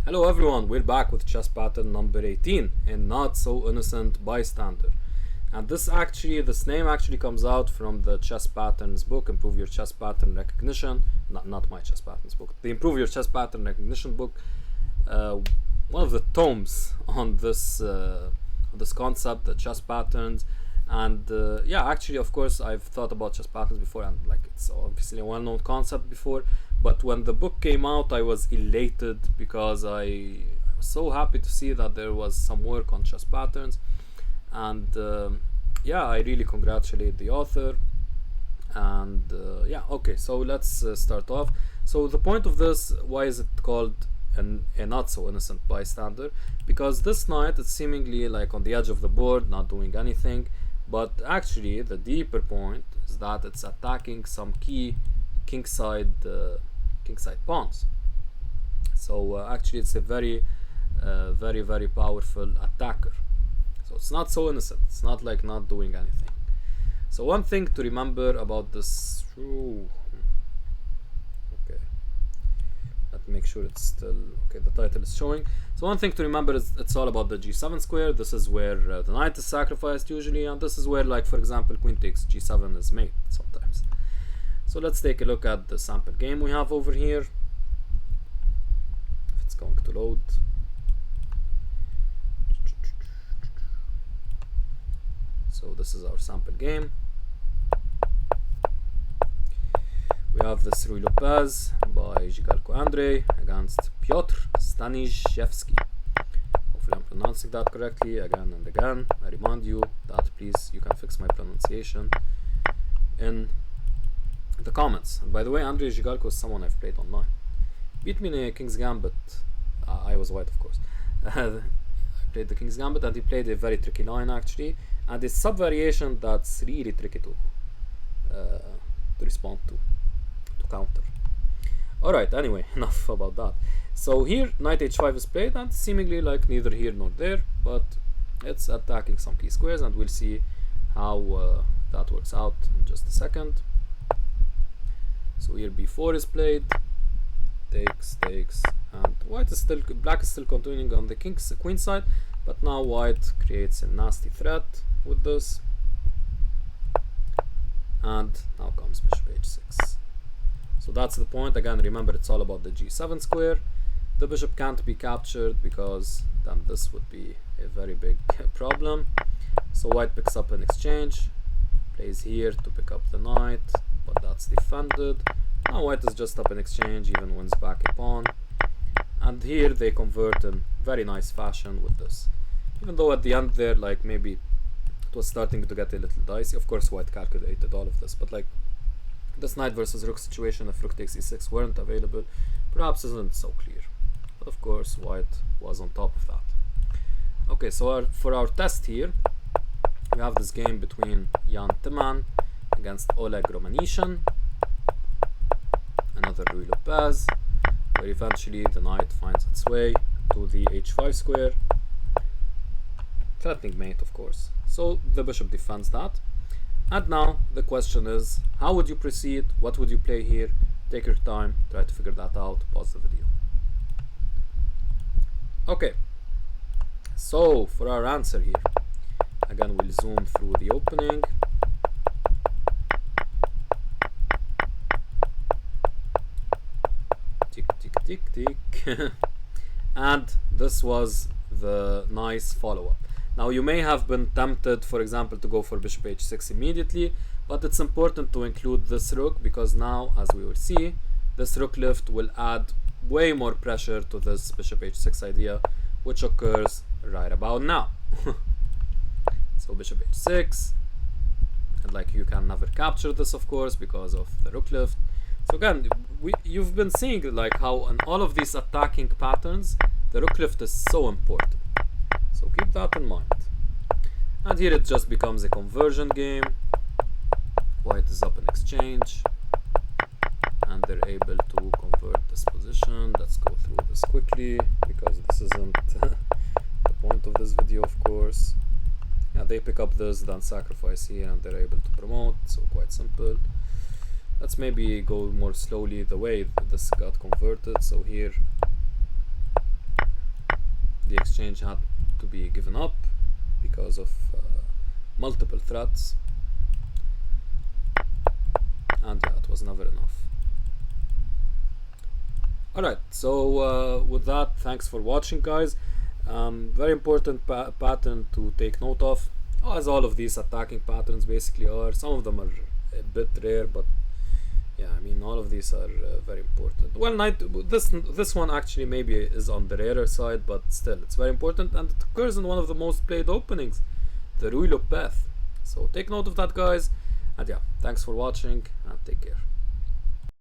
Hello everyone, we're back with chess pattern number 18 in Not So Innocent Bystander. And this name actually comes out from the chess patterns book, Improve Your Chess Pattern Recognition. Not my chess patterns book, the Improve Your Chess Pattern Recognition book. One of the tomes on this concept, the chess patterns. And actually, of course, I've thought about chess patterns before, and like it's obviously a well-known concept before. But when the book came out, I was elated because I was so happy to see that there was some work on chess patterns, and I really congratulate the author. And okay, so let's start off. So the point of this, why is it called a not so innocent bystander? Because this knight is seemingly like on the edge of the board, not doing anything. But actually, the deeper point is that it's attacking some key kingside pawns. So actually, it's a very powerful attacker. So it's not so innocent. It's not like not doing anything. So one thing to remember about this. Okay. Let me make sure it's still okay. The title is showing. So one thing to remember is it's all about the g7 square. This is where the knight is sacrificed usually, and this is where, like, for example, queen takes g7 is made sometimes. So let's take a look at the sample game we have over here. If it's going to load. So this is our sample game. We have this Ruy Lopez by Zhigalko Andrei against Piotr Staniszewski. Hopefully I'm pronouncing that correctly again and again. I remind you that please you can fix my pronunciation in the comments. And by the way, Andrei Zhigalko is someone I've played online. Beat me in a King's Gambit. I was white, of course. I played the King's Gambit, and he played a very tricky line actually, and a sub variation that's really tricky to respond to counter. Alright, anyway, enough about that. So here knight h5 is played, and seemingly like neither here nor there, but it's attacking some key squares, and we'll see how that works out in just a second. So here b4 is played, takes, and black is still continuing on the queen side, but now white creates a nasty threat with this, and now comes bishop h6. So that's the point. Again, remember, it's all about the g7 square. The bishop can't be captured because then this would be a very big problem. So white picks up an exchange, plays here to pick up the knight, but that's defended. Now white is just up an exchange, even wins back a pawn. And here they convert in very nice fashion with this. Even though at the end there, like, maybe it was starting to get a little dicey. Of course, white calculated all of this, but like, this knight versus rook situation, if rook takes e6 weren't available, perhaps isn't so clear. But of course, white was on top of that. Okay, so for our test here, we have this game between Jan Timman against Oleg Romanishin, another Ruy Lopez, where eventually the knight finds its way to the h5 square, threatening mate, of course. So the bishop defends that. And now the question is, how would you proceed? What would you play here? Take your time, try to figure that out, pause the video. Okay, so for our answer here, again we'll zoom through the opening. Tick, tick, tick, tick. And this was the nice follow-up. Now you may have been tempted, for example, to go for bishop h6 immediately, but it's important to include this rook, because now, as we will see, this rook lift will add way more pressure to this bishop h6 idea, which occurs right about now. So bishop h6, and like, you can never capture this, of course, because of the rook lift. So again, you've been seeing like how in all of these attacking patterns, the rook lift is so important. So keep that in mind. And here it just becomes a conversion game. White is up in exchange, and they're able to convert this position. Let's go through this quickly, because this isn't the point of this video, of course. Yeah, they pick up this, then sacrifice here, and they're able to promote. So quite simple. Let's maybe go more slowly the way this got converted. So here exchange had to be given up because of multiple threats, and yeah, it was never enough. Alright, so with that, thanks for watching, guys. Very important pattern to take note of, as all of these attacking patterns basically are. Some of them are a bit rare, but yeah, I mean, all of these are very important. Well, this one actually maybe is on the rarer side, but still, it's very important, and it occurs in one of the most played openings, the Rule of Path. So take note of that, guys, and yeah, thanks for watching, and take care.